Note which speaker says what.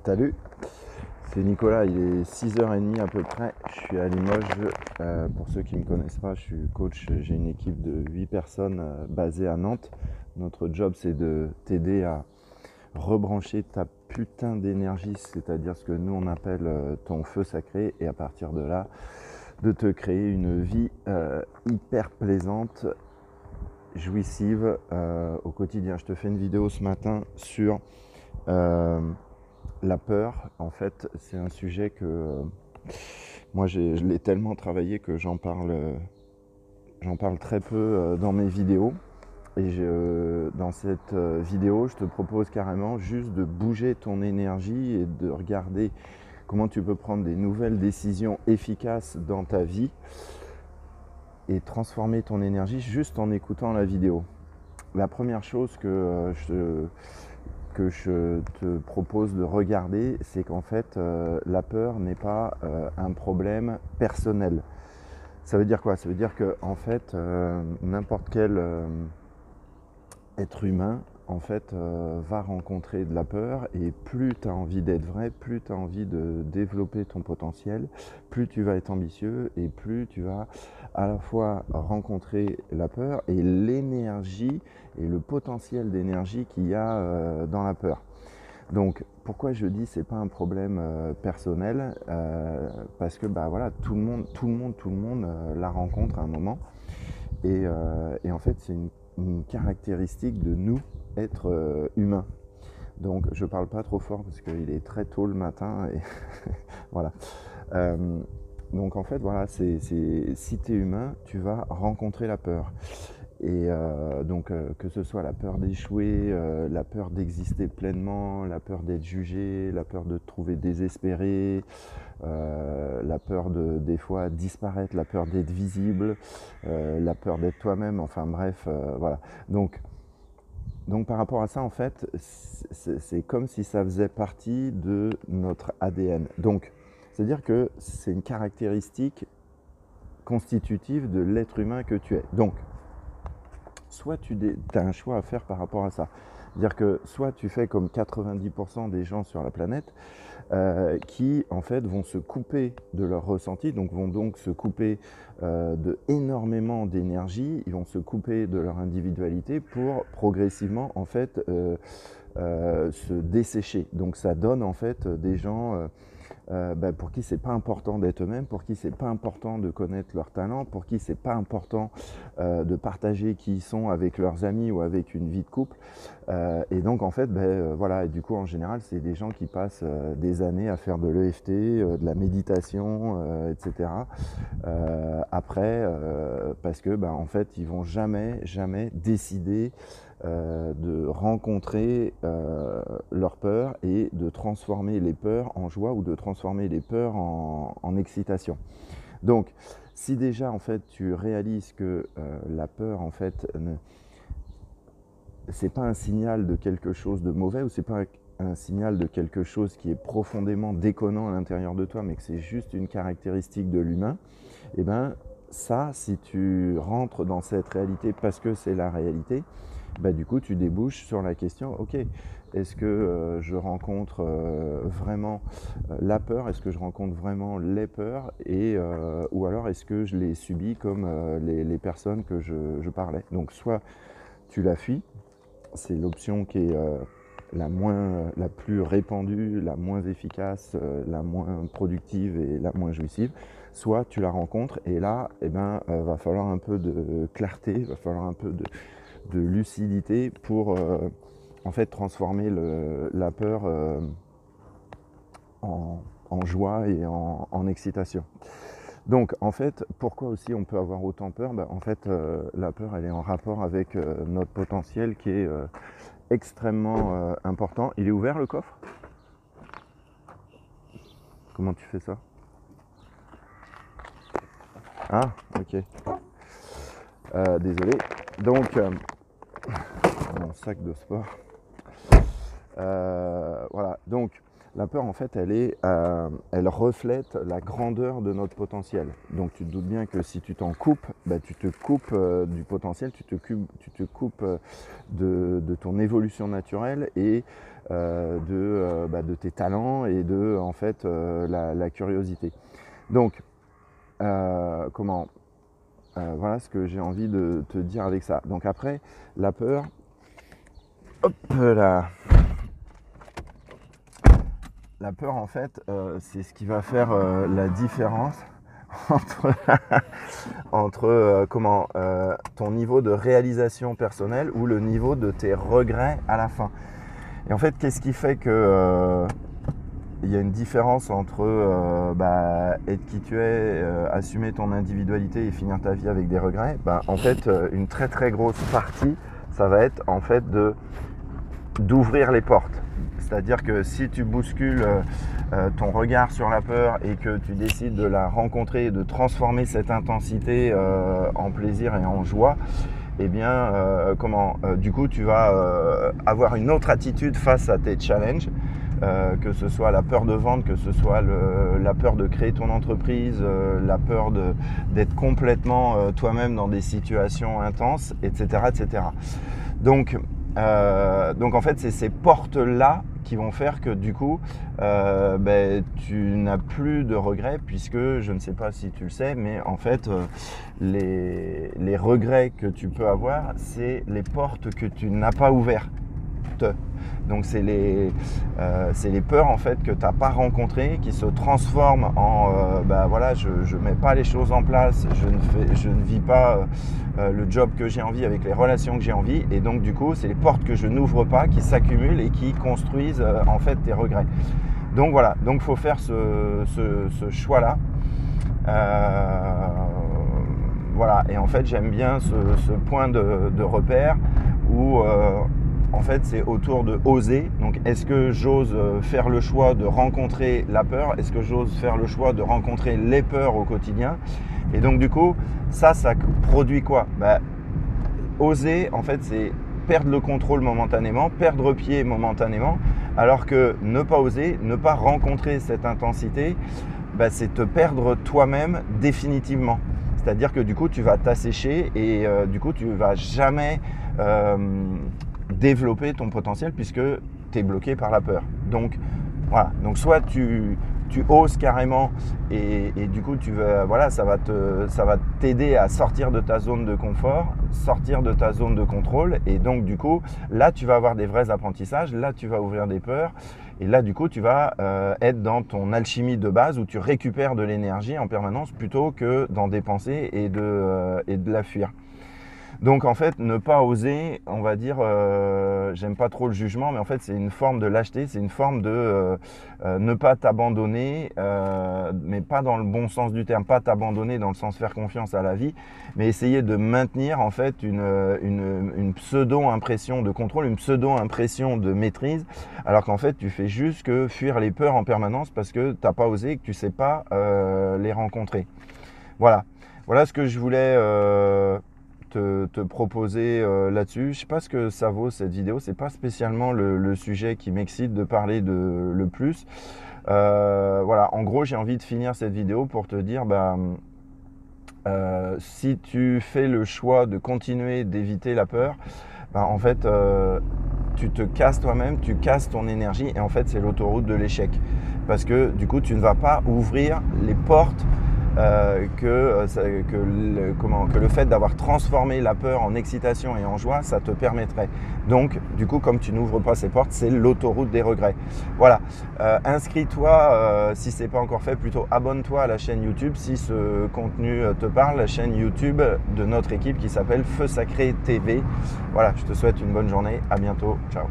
Speaker 1: Salut, c'est Nicolas, il est 6h30 à peu près, je suis à Limoges. Pour ceux qui ne me connaissent pas, je suis coach, j'ai une équipe de 8 personnes basée à Nantes. Notre job, c'est de t'aider à rebrancher ta putain d'énergie, c'est-à-dire ce que nous on appelle ton feu sacré, et à partir de là, de te créer une vie hyper plaisante, jouissive au quotidien. Je te fais une vidéo ce matin sur la peur. En fait, c'est un sujet que moi je l'ai tellement travaillé que j'en parle très peu dans mes vidéos. Et dans cette vidéo, je te propose carrément juste de bouger ton énergie et de regarder comment tu peux prendre des nouvelles décisions efficaces dans ta vie et transformer ton énergie juste en écoutant la vidéo. La première chose que je te propose de regarder, c'est qu'en fait, la peur n'est pas un problème personnel. Ça veut dire quoi? Ça veut dire que en fait, n'importe quel être humain en fait va rencontrer de la peur, et plus tu as envie d'être vrai, plus tu as envie de développer ton potentiel, plus tu vas être ambitieux et plus tu vas à la fois rencontrer la peur et l'énergie et le potentiel d'énergie qu'il y a dans la peur. Donc pourquoi je dis c'est pas un problème personnel, parce que bah voilà, tout le monde la rencontre à un moment, et en fait c'est une caractéristique de nous, être humain. Donc je parle pas trop fort parce qu'il est très tôt le matin et voilà. Donc en fait voilà, si tu es humain, tu vas rencontrer la peur. Et donc que ce soit la peur d'échouer, la peur d'exister pleinement, la peur d'être jugé, la peur de te trouver désespéré, la peur de des fois disparaître, la peur d'être visible, la peur d'être toi-même, enfin bref, voilà. Donc par rapport à ça, en fait, c'est comme si ça faisait partie de notre ADN. Donc c'est-à-dire que c'est une caractéristique constitutive de l'être humain que tu es. Donc soit tu as un choix à faire par rapport à ça. C'est-à-dire que soit tu fais comme 90% des gens sur la planète, qui en fait vont se couper de leur ressenti, donc vont donc se couper de énormément d'énergie, ils vont se couper de leur individualité pour progressivement en fait se dessécher. Donc ça donne en fait des gens pour qui c'est pas important d'être eux-mêmes, pour qui c'est pas important de connaître leurs talents, pour qui c'est pas important de partager qui ils sont avec leurs amis ou avec une vie de couple. Et donc en fait, voilà, et du coup en général, c'est des gens qui passent des années à faire de l'EFT, de la méditation, etc. Après, parce que en fait, ils vont jamais décider de rencontrer leurs peurs et de transformer les peurs en joie ou de transformer les peurs en excitation. Donc, si déjà en fait tu réalises que la peur en fait c'est pas un signal de quelque chose de mauvais, ou c'est pas un signal de quelque chose qui est profondément déconnant à l'intérieur de toi, mais que c'est juste une caractéristique de l'humain, et ça, si tu rentres dans cette réalité parce que c'est la réalité, du coup tu débouches sur la question, ok, est-ce que je rencontre vraiment la peur, est-ce que je rencontre vraiment les peurs, ou alors est-ce que je les subis comme les personnes que je parlais. Donc soit tu la fuis, c'est l'option qui est la plus répandue, la moins efficace, la moins productive et la moins jouissive. Soit tu la rencontres, et là, va falloir un peu de clarté, va falloir un peu de lucidité pour en fait transformer la peur en joie et en excitation. Donc en fait, pourquoi aussi on peut avoir autant peur? En fait, la peur, elle est en rapport avec notre potentiel qui est extrêmement important. Il est ouvert, le coffre? Comment tu fais ça? Ah, ok. Désolé. Donc, mon sac de sport. Voilà. Donc, La peur, en fait, elle reflète la grandeur de notre potentiel. Donc tu te doutes bien que si tu t'en coupes, bah, tu te coupes du potentiel, tu te coupes de ton évolution naturelle et de tes talents et de en fait, la curiosité. Donc, voilà ce que j'ai envie de te dire avec ça. Donc après, la peur, hop là. La peur, en fait, c'est ce qui va faire la différence entre ton niveau de réalisation personnelle ou le niveau de tes regrets à la fin. Et en fait, qu'est-ce qui fait que il y a une différence entre être qui tu es, assumer ton individualité et finir ta vie avec des regrets? En fait, une très très grosse partie, ça va être en fait d'ouvrir les portes. C'est-à-dire que si tu bouscules ton regard sur la peur et que tu décides de la rencontrer et de transformer cette intensité en plaisir et en joie, eh bien, du coup, tu vas avoir une autre attitude face à tes challenges, que ce soit la peur de vendre, que ce soit la peur de créer ton entreprise, la peur d'être complètement toi-même dans des situations intenses, etc., etc. Donc en fait, c'est ces portes-là qui vont faire que du coup, tu n'as plus de regrets, puisque je ne sais pas si tu le sais, mais en fait, les regrets que tu peux avoir, c'est les portes que tu n'as pas ouvertes. Donc c'est les peurs en fait que tu n'as pas rencontrées qui se transforment en je mets pas les choses en place, je ne vis pas le job que j'ai envie avec les relations que j'ai envie, et donc du coup c'est les portes que je n'ouvre pas qui s'accumulent et qui construisent en fait tes regrets. Donc voilà, donc faut faire ce choix là. Voilà, et en fait j'aime bien ce point de repère où en fait, c'est autour de oser. Donc, est-ce que j'ose faire le choix de rencontrer la peur? Est-ce que j'ose faire le choix de rencontrer les peurs au quotidien? Et donc, du coup, ça produit quoi? Oser, en fait, c'est perdre le contrôle momentanément, perdre pied momentanément, alors que ne pas oser, ne pas rencontrer cette intensité, c'est te perdre toi-même définitivement. C'est-à-dire que du coup, tu vas t'assécher et du coup, tu ne vas jamais développer ton potentiel puisque tu es bloqué par la peur. Donc voilà, donc soit tu oses carrément et du coup ça va t'aider à sortir de ta zone de confort, sortir de ta zone de contrôle, et donc du coup là tu vas avoir des vrais apprentissages, là tu vas ouvrir des peurs, et là du coup tu vas être dans ton alchimie de base où tu récupères de l'énergie en permanence plutôt que d'en dépenser et de la fuir. Donc en fait, ne pas oser, on va dire, j'aime pas trop le jugement, mais en fait c'est une forme de lâcheté, c'est une forme de ne pas t'abandonner, mais pas dans le bon sens du terme, pas t'abandonner dans le sens faire confiance à la vie, mais essayer de maintenir en fait une pseudo-impression de contrôle, une pseudo-impression de maîtrise, alors qu'en fait tu fais juste que fuir les peurs en permanence parce que t'as pas osé et que tu sais pas les rencontrer. Voilà ce que je voulais te proposer là-dessus. Je sais pas ce que ça vaut cette vidéo, c'est pas spécialement le sujet qui m'excite de parler le plus. Voilà, en gros j'ai envie de finir cette vidéo pour te dire si tu fais le choix de continuer d'éviter la peur, en fait tu te casses toi-même, tu casses ton énergie, et en fait c'est l'autoroute de l'échec, parce que du coup tu ne vas pas ouvrir les portes que le fait d'avoir transformé la peur en excitation et en joie, ça te permettrait. Donc du coup, comme tu n'ouvres pas ces portes, c'est l'autoroute des regrets. Voilà, inscris-toi si ce n'est pas encore fait, plutôt abonne-toi à la chaîne YouTube si ce contenu te parle, la chaîne YouTube de notre équipe qui s'appelle Feu Sacré TV. Voilà, je te souhaite une bonne journée, à bientôt, ciao.